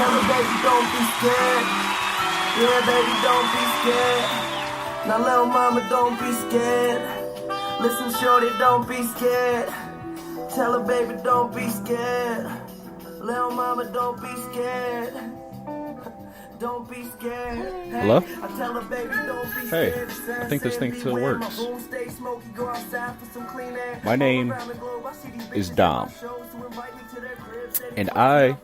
Tell her, baby, don't be scared. Yeah, baby, don't be scared. Now, little mama, don't be scared. Listen, shorty, don't be scared. Tell her, baby, don't be scared. Little mama, don't be scared. Don't be scared. Hello? I tell her, baby, don't be Hey, scared. I think this thing still works. My name is Dom, and I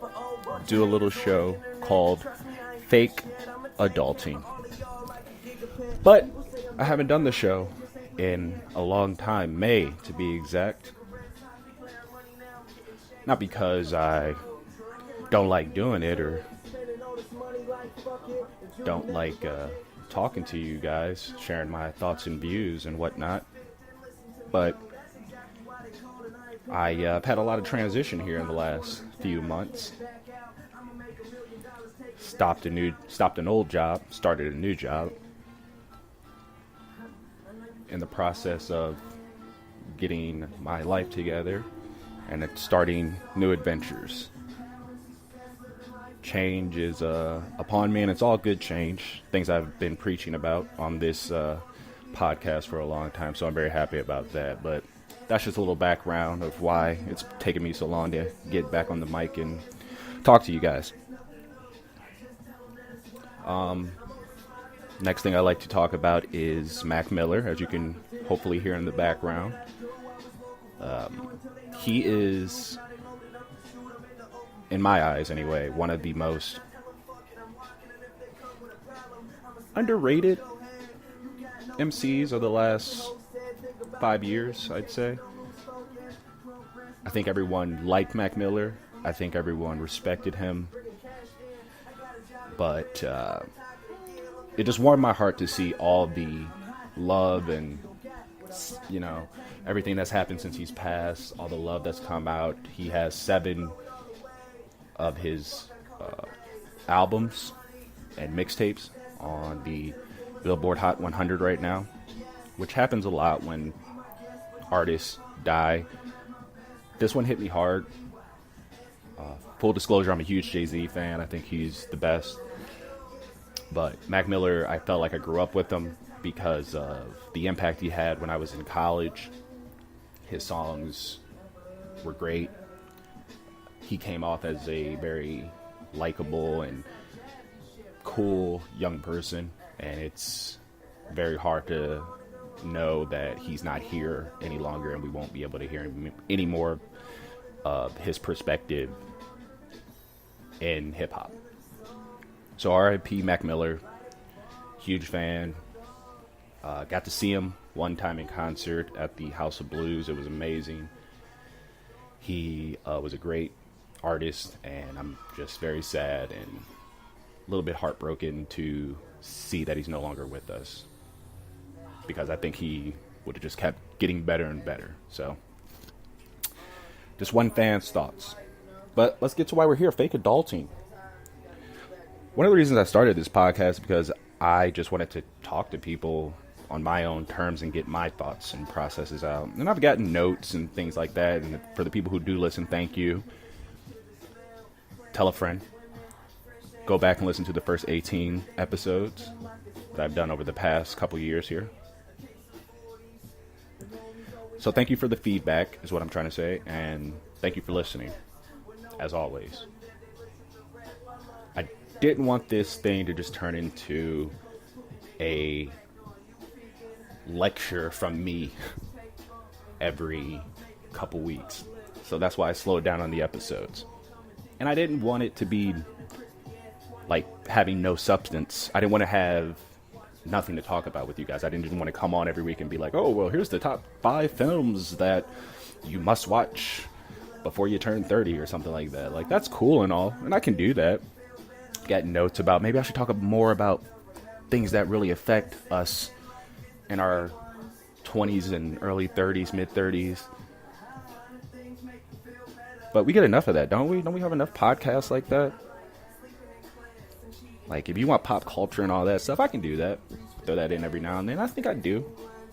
do a little show called Fake Adulting. But I haven't done the show in a long time, May to be exact. Not because I don't like doing it or don't like talking to you guys, sharing my thoughts and views and whatnot, but I've had a lot of transition here in the last few months. Stopped an old job, started a new job. In the process of getting my life together and starting new adventures. Change is upon me, and it's all good change. Things I've been preaching about on this podcast for a long time, so I'm very happy about that. But that's just a little background of why it's taken me so long to get back on the mic and talk to you guys. Next thing I like to talk about is Mac Miller, as you can hopefully hear in the background. He is, in my eyes anyway, one of the most underrated MCs of the last 5 years, I'd say. I think everyone liked Mac Miller. I think everyone respected him. But it just warmed my heart to see all the love and, you know, everything that's happened since he's passed, all the love that's come out. He has 7 of his albums and mixtapes on the Billboard Hot 100 right now, which happens a lot when artists die. This one hit me hard. Full disclosure, I'm a huge Jay-Z fan. I think he's the best. But Mac Miller, I felt like I grew up with him because of the impact he had when I was in college. His songs were great. He came off as a very likable and cool young person, and it's very hard to know that he's not here any longer and we won't be able to hear him any more of his perspective in hip-hop. So R.I.P. Mac Miller, huge fan. Got to see him one time in concert at the House of Blues. It was amazing. He was a great artist, and I'm just very sad and a little bit heartbroken to see that he's no longer with us, because I think he would have just kept getting better and better. So, just one fan's thoughts. But let's get to why we're here, Fake Adulting. One of the reasons I started this podcast is because I just wanted to talk to people on my own terms and get my thoughts and processes out. And I've gotten notes and things like that. And for the people who do listen, thank you. Tell a friend. Go back and listen to the first 18 episodes that I've done over the past couple years here. So thank you for the feedback, is what I'm trying to say. And thank you for listening, as always. I didn't want this thing to just turn into a lecture from me every couple weeks. So that's why I slowed down on the episodes. And I didn't want it to be like having no substance. I didn't want to have nothing to talk about with you guys. I didn't want to come on every week and be like, oh, well, here's the top 5 films that you must watch before you turn 30 or something like that. Like, that's cool and all, and I can do that. Got notes about maybe I should talk more about things that really affect us in our 20s and early 30s, mid 30s. But we get enough of that, don't we? Don't we have enough podcasts like that? Like, if you want pop culture and all that stuff, I can do that. Throw that in every now and then. I think I do,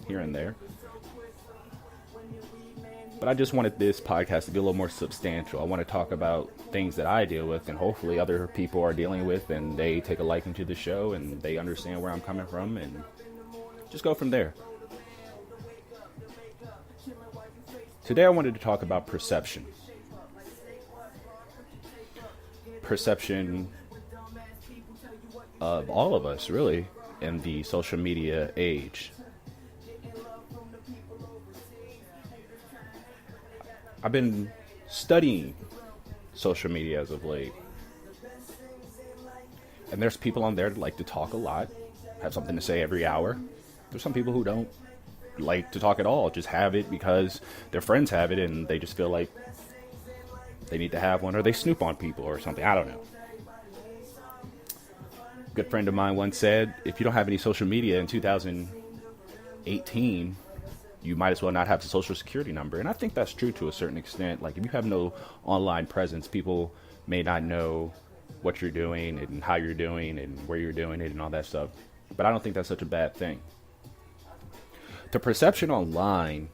here and there. But I just wanted this podcast to be a little more substantial. I want to talk about things that I deal with, and hopefully other people are dealing with, and they take a liking to the show, and they understand where I'm coming from, and just go from there. Today I wanted to talk about perception. Perception of all of us, really, in the social media age. I've been studying social media as of late. And there's people on there that like to talk a lot, have something to say every hour. There's some people who don't like to talk at all, just have it because their friends have it and they just feel like they need to have one, or they snoop on people or something. I don't know. A good friend of mine once said, if you don't have any social media in 2018, you might as well not have the social security number. And I think that's true to a certain extent. Like, if you have no online presence, people may not know what you're doing and how you're doing and where you're doing it and all that stuff. But I don't think that's such a bad thing. The perception online,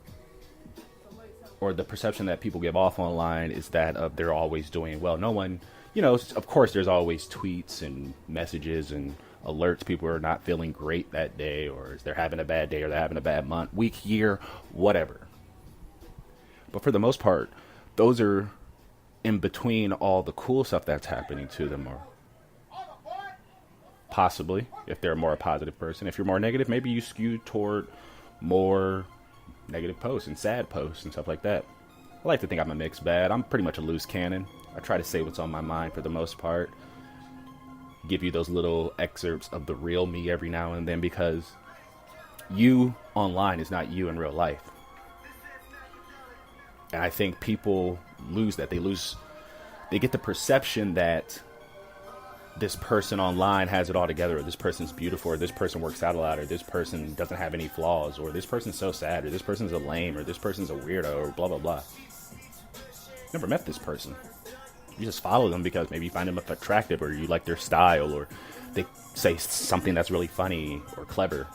or the perception that people give off online, is that of they're always doing well. No one, of course there's always tweets and messages and alerts. People are not feeling great that day, or they're having a bad day, or they're having a bad month, week, year, whatever. But for the most part, those are in between all the cool stuff that's happening to them, or possibly, if they're a more positive person. If you're more negative, maybe you skew toward more negative posts and sad posts and stuff like that. I like to think I'm a mixed bag. I'm pretty much a loose cannon. I try to say what's on my mind for the most part. Give you those little excerpts of the real me every now and then, because you online is not you in real life. And I think people lose that. They get the perception that this person online has it all together, or this person's beautiful, or this person works out a lot, or this person doesn't have any flaws, or this person's so sad, or this person's a lame, or this person's a weirdo, or blah, blah, blah. Never met this person. You just follow them because maybe you find them attractive, or you like their style, or they say something that's really funny or clever.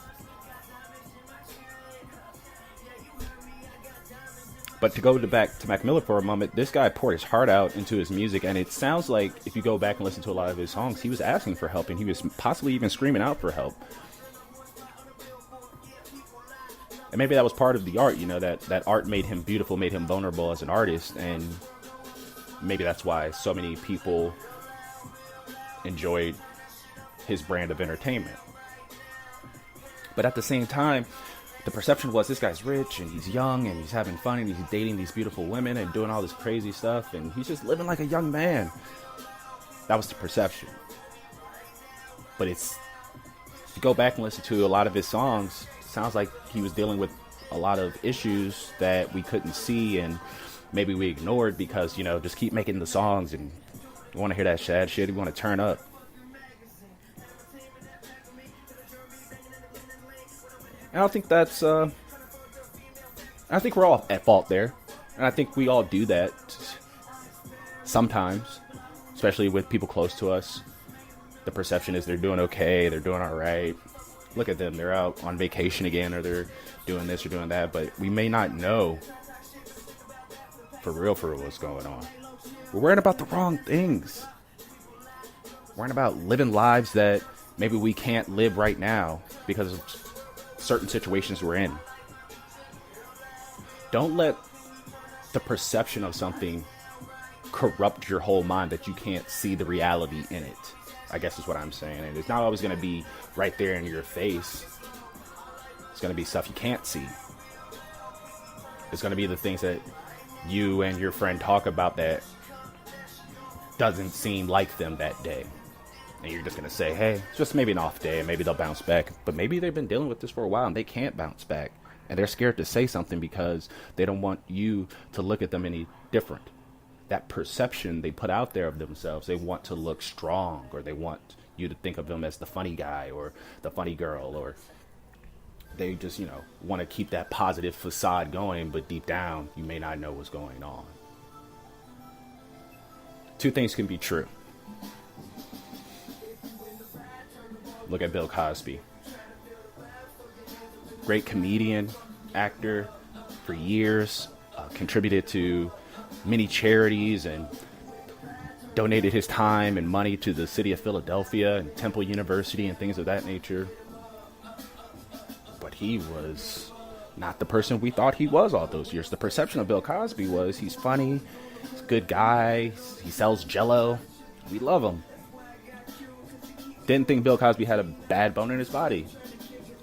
But to go back to Mac Miller for a moment, this guy poured his heart out into his music, and it sounds like, if you go back and listen to a lot of his songs, he was asking for help, and he was possibly even screaming out for help. And maybe that was part of the art, that art made him beautiful, made him vulnerable as an artist, and maybe that's why so many people enjoyed his brand of entertainment. But at the same time, the perception was, this guy's rich and he's young and he's having fun and he's dating these beautiful women and doing all this crazy stuff and he's just living like a young man. That was the perception. But if you go back and listen to a lot of his songs, it sounds like he was dealing with a lot of issues that we couldn't see and maybe we ignored because, just keep making the songs and you want to hear that sad shit, you want to turn up. And I think that's, I think we're all at fault there. And I think we all do that sometimes, especially with people close to us. The perception is they're doing okay, they're doing all right. Look at them, they're out on vacation again, or they're doing this or doing that. But we may not know for real what's going on. We're worrying about the wrong things. We're worrying about living lives that maybe we can't live right now because of certain situations we're in. Don't let the perception of something corrupt your whole mind that you can't see the reality in it, I guess is what I'm saying. And it's not always going to be right there in your face. It's going to be stuff you can't see. It's going to be the things that you and your friend talk about that doesn't seem like them that day. And you're just going to say, hey, it's just maybe an off day and maybe they'll bounce back. But maybe they've been dealing with this for a while and they can't bounce back. And they're scared to say something because they don't want you to look at them any different. That perception they put out there of themselves, they want to look strong, or they want you to think of them as the funny guy or the funny girl, or they just, want to keep that positive facade going, but deep down, you may not know what's going on. Two things can be true. Look at Bill Cosby. Great comedian, actor for years. contributed to many charities and donated his time and money to the city of Philadelphia and Temple University and things of that nature. But he was not the person we thought he was all those years. The perception of Bill Cosby was he's funny, he's a good guy, he sells Jell-O. We love him. Didn't think Bill Cosby had a bad bone in his body.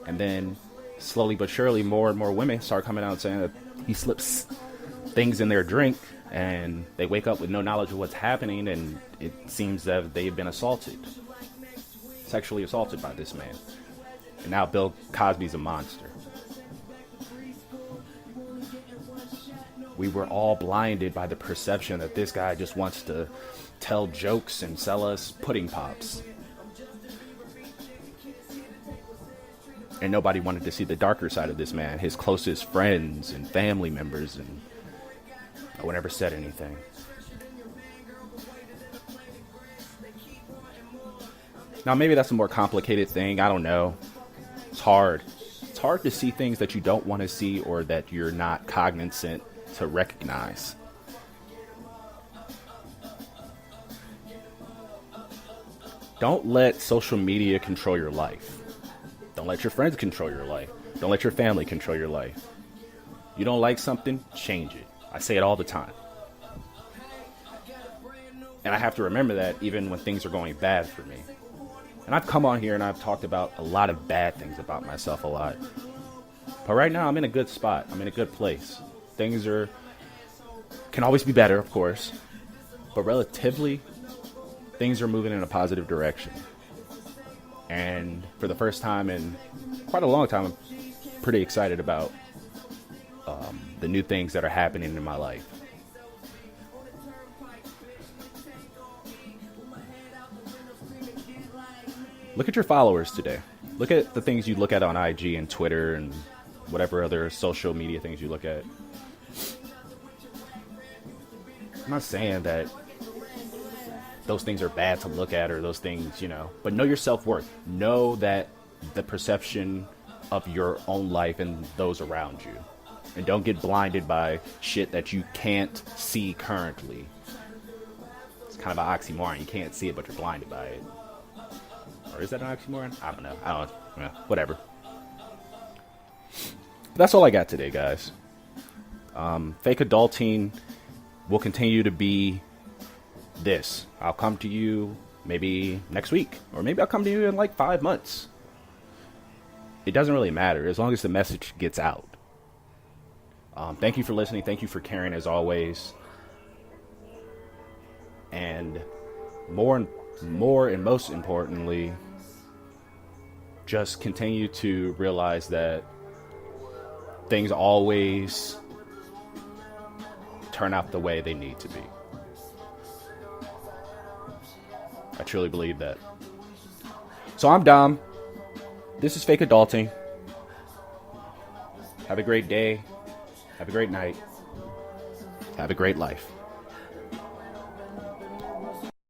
And then slowly but surely more and more women start coming out saying that he slips things in their drink and they wake up with no knowledge of what's happening, and it seems that they've been sexually assaulted by this man. And now Bill Cosby's a monster. We were all blinded by the perception that this guy just wants to tell jokes and sell us pudding pops. And nobody wanted to see the darker side of this man. His closest friends and family members, and no one ever said anything. Now, maybe that's a more complicated thing. I don't know. It's hard. It's hard to see things that you don't want to see or that you're not cognizant to recognize. Don't let social media control your life. Don't let your friends control your life. Don't let your family control your life. You don't like something, change it. I say it all the time. And I have to remember that even when things are going bad for me. And I've come on here and I've talked about a lot of bad things about myself a lot. But right now I'm in a good spot. I'm in a good place. Things can always be better, of course. But relatively, things are moving in a positive direction. And for the first time in quite a long time, I'm pretty excited about the new things that are happening in my life. Look at your followers today. Look at the things you look at on IG and Twitter and whatever other social media things you look at. I'm not saying that those things are bad to look at or those things, but know your self-worth. Know that the perception of your own life and those around you. And don't get blinded by shit that you can't see currently. It's kind of an oxymoron. You can't see it, but you're blinded by it. Or is that an oxymoron? I don't know. Whatever. That's all I got today, guys. Fake adulting will continue to be this. I'll come to you maybe next week, or maybe I'll come to you in like 5 months. It doesn't really matter as long as the message gets out. Thank you for listening. Thank you for caring as always. And more and most importantly, just continue to realize that things always turn out the way they need to be. I truly believe that. So I'm Dom. This is Fake Adulting. Have a great day. Have a great night. Have a great life.